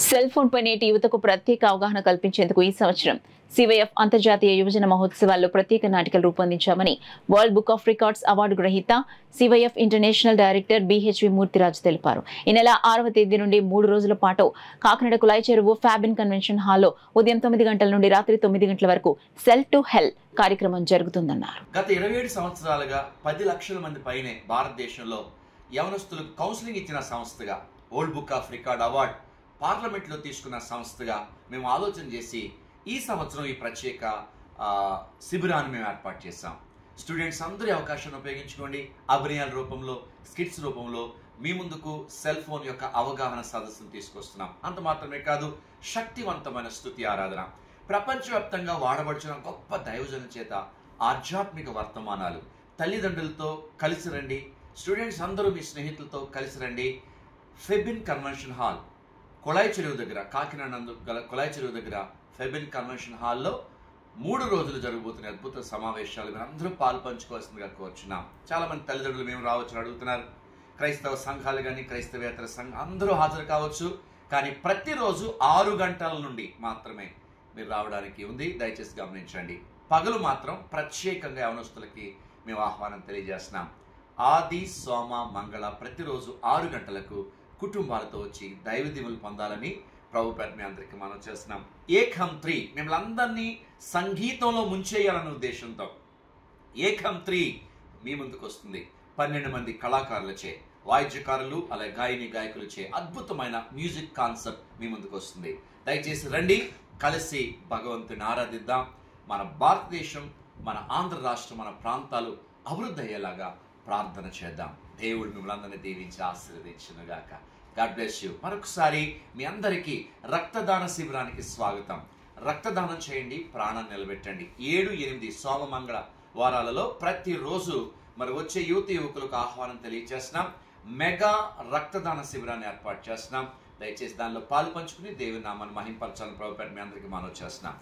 Cell phone పై నేటి యువతకు ప్రత్యేక అవగాహన కల్పించేందుకు ఈ సంవత్సరం సివైఎఫ్ అంతర్జాతీయ యువజన మహోత్సవాల్లో ప్రత్యేక నాటికలు రూపొందించామని world book of records award గ్రహీత CYF international director BHV Murthyraju తెలిపారు. ఈ నెల 6వ తేదీ నుండి 3 రోజుల పాటు కాకినాడ కుళాయి చెరువు ఫ్యాబిన్ కన్వెన్షన్ హాల్లో ఉదయం 9 గంటల నుండి రాత్రి 9 గంటల వరకు సెల్ టు హెల్ కార్యక్రమం జరుగుతుందన్నారు. గత 27 సంవత్సరాలుగా 10 లక్షల మంది పైనే భారతదేశంలో యవనస్తులకు కౌన్సిలింగ్ ఇచ్చిన సంస్థగా, world book of record award పార్లమెంట్లో తీసుకున్న సంస్థగా మేము ఆలోచన చేసి ఈ సంవత్సరం ఈ ప్రత్యేక శిబిరాన్ని మేము ఏర్పాటు చేశాం. స్టూడెంట్స్ అందరి అవకాశాన్ని ఉపయోగించుకోండి. అభినయాల రూపంలో, స్కిట్స్ రూపంలో మీ ముందుకు సెల్ ఫోన్ యొక్క అవగాహన సదస్సును తీసుకొస్తున్నాం. అంత మాత్రమే కాదు, శక్తివంతమైన స్తుతి ఆరాధన, ప్రపంచవ్యాప్తంగా వాడబడుచున్న గొప్ప దైవజనుల చేత ఆధ్యాత్మిక వర్తమానాలు. తల్లిదండ్రులతో కలిసి రండి, స్టూడెంట్స్ అందరూ మీ స్నేహితులతో కలిసి రండి. ఫెబిన్ కన్వెన్షన్ హాల్, కుళాయి చెరువు దగ్గర, కాకినాడ నందు గల కుళాయి చెరువు దగ్గర ఫెబిన్ కన్వెన్షన్ హాల్లో 3 రోజులు జరగబోతున్న అద్భుత సమావేశాలు మీరు అందరూ పాలు పంచుకోవాల్సిందిగా కోరుచున్నాం. చాలా మంది తల్లిదండ్రులు మేము రావచ్చని అడుగుతున్నారు. క్రైస్తవ సంఘాలు కానీ, క్రైస్తవేతర సంఘం అందరూ హాజరు కావచ్చు. కానీ ప్రతిరోజు 6 గంటల నుండి మాత్రమే మీరు రావడానికి ఉంది. దయచేసి గమనించండి. పగలు మాత్రం ప్రత్యేకంగా యవనస్తులకి మేము ఆహ్వానం తెలియజేస్తున్నాం. ఆది, సోమ, మంగళ ప్రతిరోజు 6 గంటలకు కుటుంబాలతో వచ్చి దైవ దీవెనలు పొందాలని ప్రభు పేరిట మీ అందరికీ మనం చేస్తున్నాం. ఏకం 3 మిమ్మల్ని అందరినీ సంగీతంలో ముంచేయాలన్న ఉద్దేశంతో ఏకం 3 మీ ముందుకు వస్తుంది. 12 మంది కళాకారులచే, వాయిద్యకారులు, అలాగే గాయకులచే అద్భుతమైన మ్యూజిక్ కాన్సెప్ట్ మీ ముందుకు వస్తుంది. దయచేసి రండి, కలిసి భగవంతుని ఆరాధిద్దాం. మన భారతదేశం, మన ఆంధ్ర రాష్ట్రం, మన ప్రాంతాలు అభివృద్ధి అయ్యేలాగా ప్రార్థన చేద్దాం. దేవుడు మిమ్మల్ని అందరినీ దీవించి ఆశీర్వదించునుగాక. God bless you. మరొకసారి మీ అందరికీ రక్తదాన శిబిరానికి స్వాగతం. రక్తదానం చేయండి, ప్రాణాన్ని నిలబెట్టండి. 7, 8 సోమ, మంగళ వారాలలో ప్రతిరోజు మరి వచ్చే యువకులకు ఆహ్వానం తెలియజేస్తున్నాం. మెగా రక్తదాన శిబిరాన్ని ఏర్పాటు చేస్తున్నాం. దయచేసి దానిలో పాలు పంచుకుని దేవుని నామాన్ని మహింపరచాలని ప్రభు పేరిట మీ అందరికీ మనవి చేస్తున్నాం.